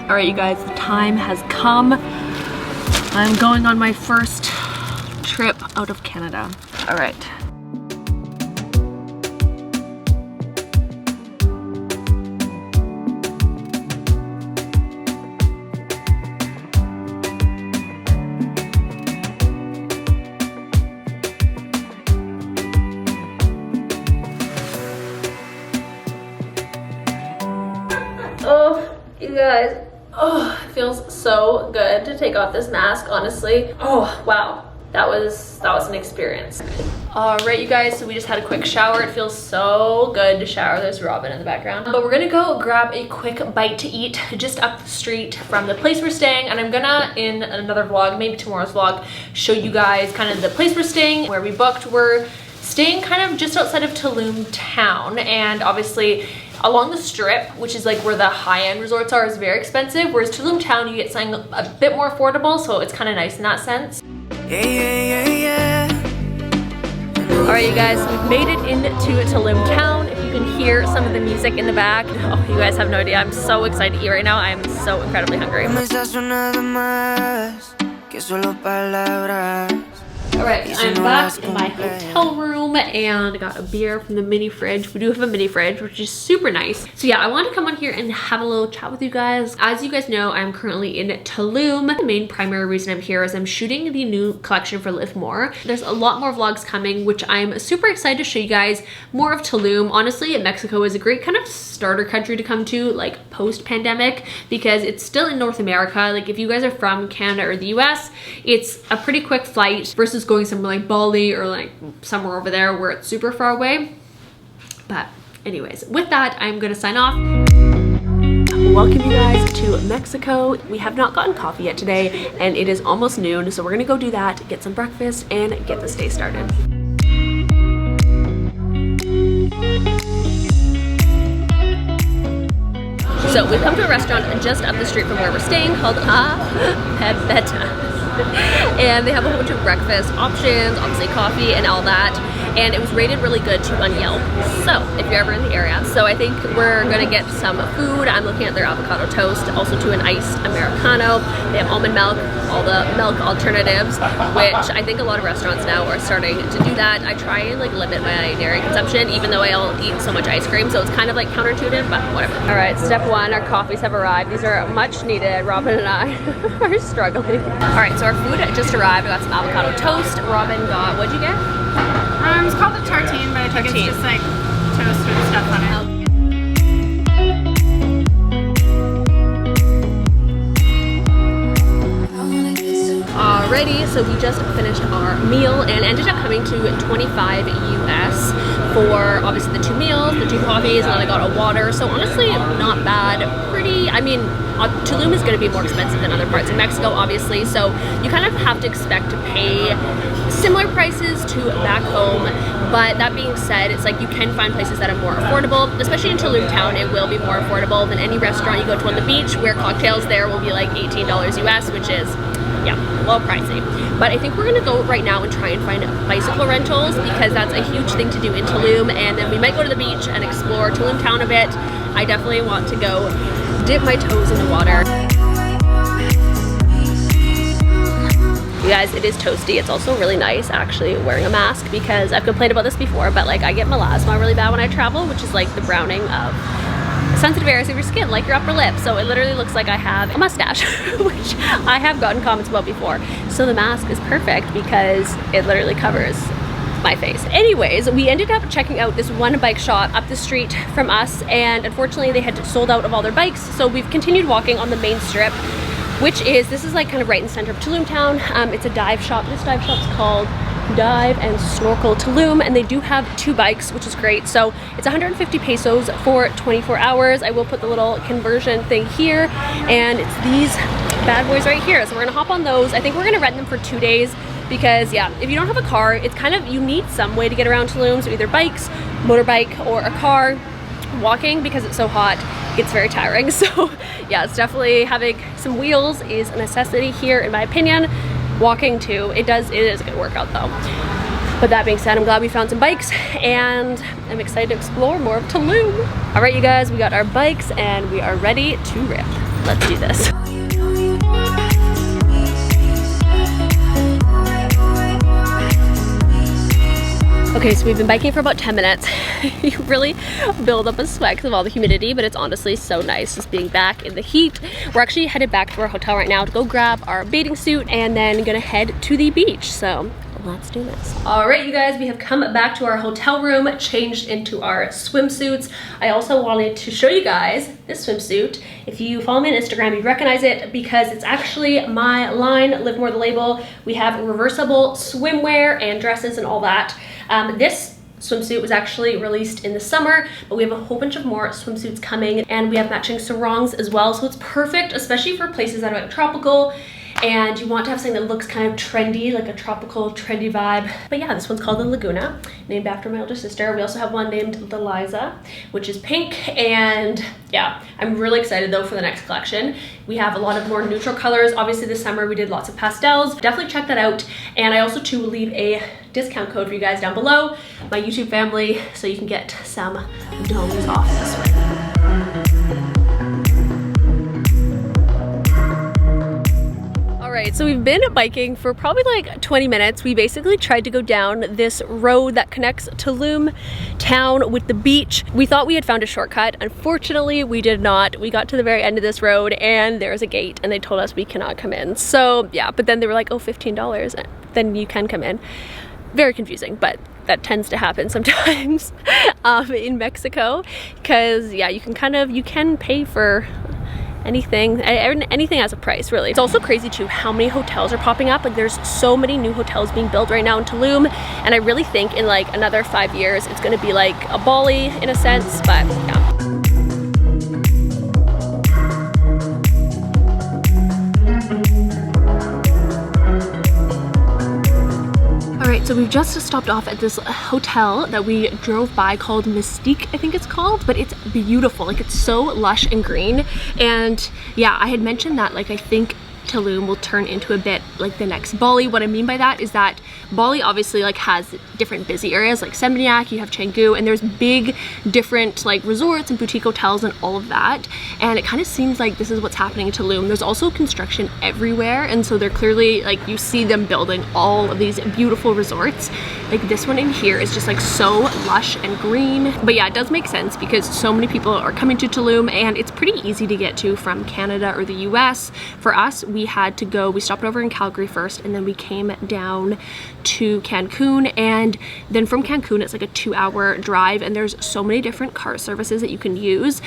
All right, you guys, the time has come. I'm going on my first trip out of Canada. All right. Oh, you guys. Oh, it feels so good to take off this mask, honestly. Oh, wow. That was an experience. All right, you guys, so we just had a quick shower. It feels so good to shower. There's Robin in the background. But we're gonna go grab a quick bite to eat just up the street from the place we're staying. And I'm gonna, in another vlog, maybe tomorrow's vlog, show you guys kind of the place we're staying, where we booked. We're staying kind of just outside of Tulum town, and obviously along the strip, which is like where the high-end resorts are, is very expensive, whereas Tulum town you get something a bit more affordable, so it's kind of nice in that sense. All right, you guys, we've made it into Tulum town. If you can hear some of the music in the back, oh, you guys have no idea. I'm so excited to eat right now. I'm so incredibly hungry. All right, I'm back in my hotel room and got a beer from the mini fridge. We do have a mini fridge, which is super nice. So yeah, I wanted to come on here and have a little chat with you guys. As you guys know, I'm currently in Tulum. The main primary reason I'm here is I'm shooting the new collection for Livmore. There's a lot more vlogs coming, which I'm super excited to show you guys more of Tulum. Honestly, Mexico is a great kind of starter country to come to, like post-pandemic, because it's still in North America. Like if you guys are from Canada or the US, it's a pretty quick flight versus going somewhere like Bali or like somewhere over there where it's super far away. But anyways, with that, I'm gonna sign off. Welcome you guys to Mexico. We have not gotten coffee yet today, and it is almost noon, so we're gonna go do that, get some breakfast, and get this day started. So we've come to a restaurant just up the street from where we're staying called Pebeta. And they have a whole bunch of breakfast options, obviously coffee and all that, and it was rated really good too on Yelp, so if you're ever in the area. So I think we're gonna get some food. I'm looking at their avocado toast, also to an iced Americano. They have almond milk, all the milk alternatives, which I think a lot of restaurants now are starting to do that. I try and like limit my dairy consumption, even though I'll eat so much ice cream, so it's kind of like counterintuitive, but whatever. All right, step one, our coffees have arrived. These are much needed. Robin and I are struggling. All right, so our food just arrived. I got some avocado toast. Robin got, what'd you get? It's called a tartine, but I think it's just like toast with stuff on it. Alrighty, so we just finished our meal and ended up coming to 25 US for obviously the 2 meals, the 2 coffees, and then I got a water. So honestly, not bad. Pretty, I mean, Tulum is going to be more expensive than other parts of Mexico, obviously, so you kind of have to expect to pay similar prices to back home. But that being said, it's like you can find places that are more affordable, especially in Tulum town. It will be more affordable than any restaurant you go to on the beach, where cocktails there will be like $18 US, which is, yeah, a little pricey. But I think we're gonna go right now and try and find bicycle rentals, because that's a huge thing to do in Tulum, and then we might go to the beach and explore Tulum town a bit. I definitely want to go dip my toes in the water. You guys, it is toasty. It's also really nice actually wearing a mask, because I've complained about this before, but like I get melasma really bad when I travel, which is like the browning of sensitive areas of your skin, like your upper lip. So it literally looks like I have a mustache, which I have gotten comments about before. So the mask is perfect because it literally covers my face. Anyways, we ended up checking out this one bike shop up the street from us, and unfortunately they had sold out of all their bikes. So we've continued walking on the main strip, which is, this is like kind of right in the center of Tulum town. It's a dive shop. This dive shop's called Dive and Snorkel Tulum, and they do have 2 bikes, which is great. So it's 150 pesos for 24 hours. I will put the little conversion thing here, and it's these bad boys right here. So we're gonna hop on those. I think we're gonna rent them for 2 days, because yeah, if you don't have a car, it's kind of, you need some way to get around Tulum. So either bikes, motorbike, or a car. Walking, because it's so hot, gets very tiring. So yeah, it's definitely, having some wheels is a necessity here in my opinion. Walking too, it is a good workout though. But that being said, I'm glad we found some bikes, and I'm excited to explore more of Tulum. All right, you guys, we got our bikes and we are ready to rip. let's do this. Okay, so we've been biking for about 10 minutes. You really build up a sweat because of all the humidity, but it's honestly so nice just being back in the heat. We're actually headed back to our hotel right now to go grab our bathing suit and then gonna head to the beach. So let's do this. All right, you guys, we have come back to our hotel room, changed into our swimsuits. I also wanted to show you guys this swimsuit. If you follow me on Instagram, you'd recognize it because it's actually my line, Livmore The Label. We have reversible swimwear and dresses and all that. This swimsuit was actually released in the summer, but we have a whole bunch of more swimsuits coming, and we have matching sarongs as well, so it's perfect, especially for places that are like tropical and you want to have something that looks kind of trendy, like a tropical trendy vibe. But yeah, this one's called the Laguna, named after my older sister. We also have one named the Liza, which is pink, and yeah, I'm really excited though for the next collection. We have a lot of more neutral colors. Obviously this summer we did lots of pastels. Definitely check that out, and I also too will leave a discount code for you guys down below, my YouTube family, so you can get some domes off this one. Alright, so we've been biking for probably like 20 minutes. We basically tried to go down this road that connects Tulum town with the beach. We thought we had found a shortcut. Unfortunately, we did not. We got to the very end of this road and there's a gate and they told us we cannot come in. So yeah, but then they were like, oh, $15, then you can come in. Very confusing, but that tends to happen sometimes in Mexico, because yeah, you can pay for anything has a price, really. It's also crazy too how many hotels are popping up. Like there's so many new hotels being built right now in Tulum, and I really think in like another 5 years it's going to be like a Bali in a sense, but yeah. Alright, so we've just stopped off at this hotel that we drove by called Mystique, I think it's called, but it's beautiful. Like it's so lush and green. And yeah, I had mentioned that like I think Tulum will turn into a bit like the next Bali. What I mean by that is that Bali obviously like has different busy areas like Seminyak, you have Canggu, and there's big different like resorts and boutique hotels and all of that, and it kind of seems like this is what's happening in Tulum. There's also construction everywhere, and so they're clearly like, you see them building all of these beautiful resorts. Like this one in here is just like so lush and green. But yeah, it does make sense because so many people are coming to Tulum and it's pretty easy to get to from Canada or the US. For us, we stopped over in Calgary first, and then we came down to Cancun, and then from Cancun it's like a 2-hour drive, and there's so many different car services that you can use.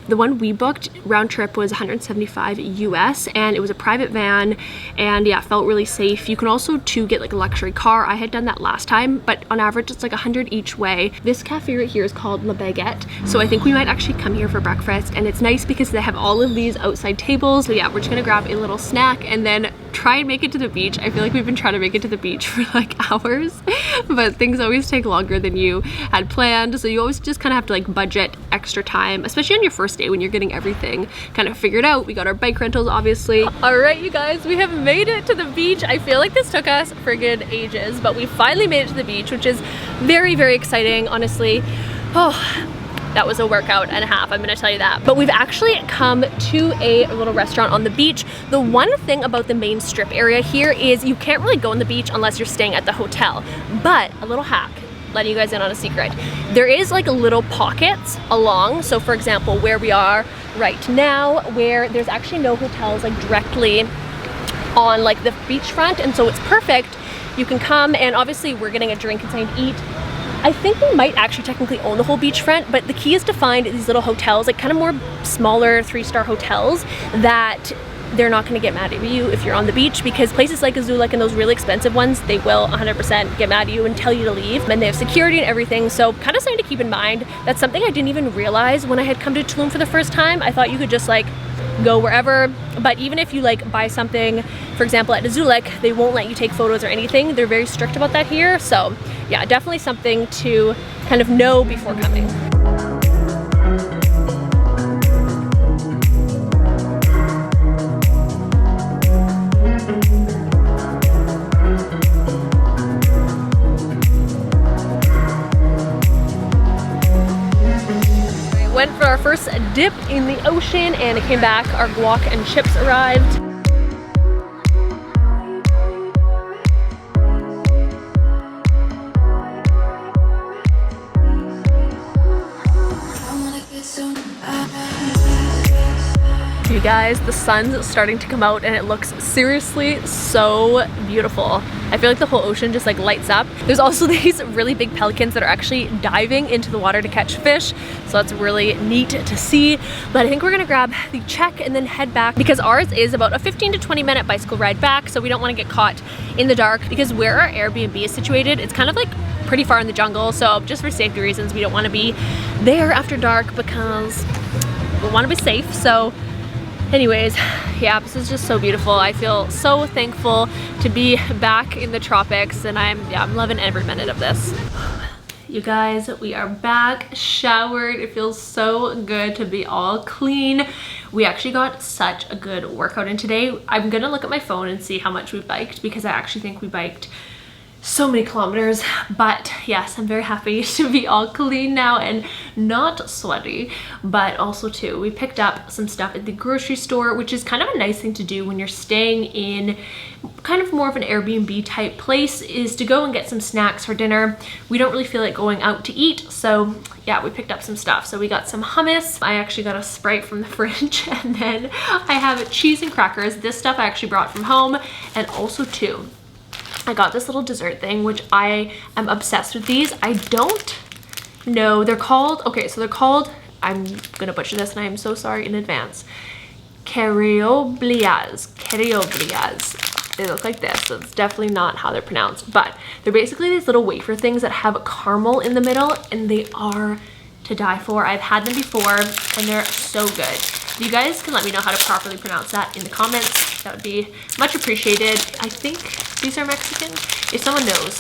The one we booked round trip was $175 US, and it was a private van, and yeah, felt really safe. You can also too get like a luxury car. I had done that last time, but on average it's like $100 each way. This cafe right here is called La Baguette, so I think we might actually come here for breakfast, and it's nice because they have all of these outside tables. So yeah, we're just gonna grab a little snack and then try and make it to the beach. I feel like we've been trying to make it to the beach for like hours, but things always take longer than you had planned, so you always just kind of have to like budget extra time, especially on your first day when you're getting everything kind of figured out. We got our bike rentals, obviously. All right, you guys, we have made it to the beach. I feel like this took us friggin' ages, but we finally made it to the beach, which is very, very exciting, honestly. Oh, that was a workout and a half, I'm gonna tell you that. But we've actually come to a little restaurant on the beach. The one thing about the main strip area here is you can't really go on the beach unless you're staying at the hotel. But a little hack, letting you guys in on a secret. There is like little pockets along. So for example, where we are right now, where there's actually no hotels like directly on like the beachfront, and so it's perfect. You can come, and obviously we're getting a drink and something to eat. I think we might actually technically own the whole beachfront, but the key is to find these little hotels, like kind of more smaller 3-star hotels that they're not going to get mad at you if you're on the beach, because places like Azulek and those really expensive ones, they will 100% get mad at you and tell you to leave, and they have security and everything. So kind of something to keep in mind. That's something I didn't even realize when I had come to Tulum for the first time. I thought you could just like go wherever, but even if you like buy something, for example at Azulek, they won't let you take photos or anything. They're very strict about that here. So yeah, definitely something to kind of know before coming. Went for our first first dip in the ocean and it came back. Our guac and chips arrived. You guys, the sun's starting to come out and it looks seriously so beautiful. I feel like the whole ocean just like lights up. There's also these really big pelicans that are actually diving into the water to catch fish. So that's really neat to see. But I think we're gonna grab the check and then head back because ours is about a 15 to 20 minute bicycle ride back. So we don't want to get caught in the dark because where our Airbnb is situated, it's kind of like pretty far in the jungle. So just for safety reasons, we don't want to be there after dark because we want to be safe. So anyways, yeah, this is just so beautiful. I feel so thankful to be back in the tropics and I'm loving every minute of this. You guys, we are back, showered. It feels so good to be all clean. We actually got such a good workout in today. I'm gonna look at my phone and see how much we biked because I actually think we biked so many kilometers, but yes, I'm very happy to be all clean now and not sweaty. But also too, we picked up some stuff at the grocery store, which is kind of a nice thing to do when you're staying in kind of more of an Airbnb type place, is to go and get some snacks for dinner. We don't really feel like going out to eat, so yeah, we picked up some stuff. So we got some hummus. I actually got a Sprite from the fridge, and then I have cheese and crackers. This stuff I actually brought from home, and also too, I got this little dessert thing, which I am obsessed with these. I don't know, they're called, okay, so they're called, I'm gonna butcher this and I am so sorry in advance. Careoblias. They look like this, so it's definitely not how they're pronounced, but they're basically these little wafer things that have caramel in the middle and they are to die for. I've had them before and they're so good. You guys can let me know how to properly pronounce that in the comments. That would be much appreciated. I think these are Mexican. If someone knows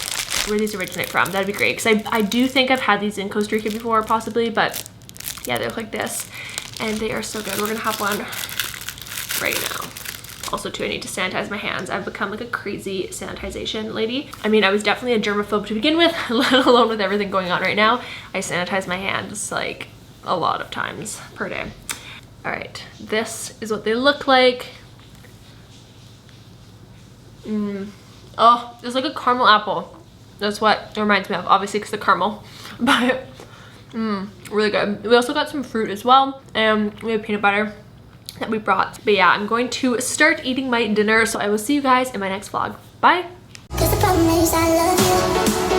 where these originate from, that'd be great. Because I do think I've had these in Costa Rica before, possibly. But yeah, they look like this. And they are so good. We're going to have one right now. Also, too, I need to sanitize my hands. I've become like a crazy sanitization lady. I mean, I was definitely a germaphobe to begin with, let alone with everything going on right now. I sanitize my hands like a lot of times per day. All right, this is what they look like. Oh, it's like a caramel apple. That's what it reminds me of, obviously because the caramel, but really good. We also got some fruit as well, and we have peanut butter that we brought. But yeah, I'm going to start eating my dinner, so I will see you guys in my next vlog. Bye. 'Cause the problem is I love you.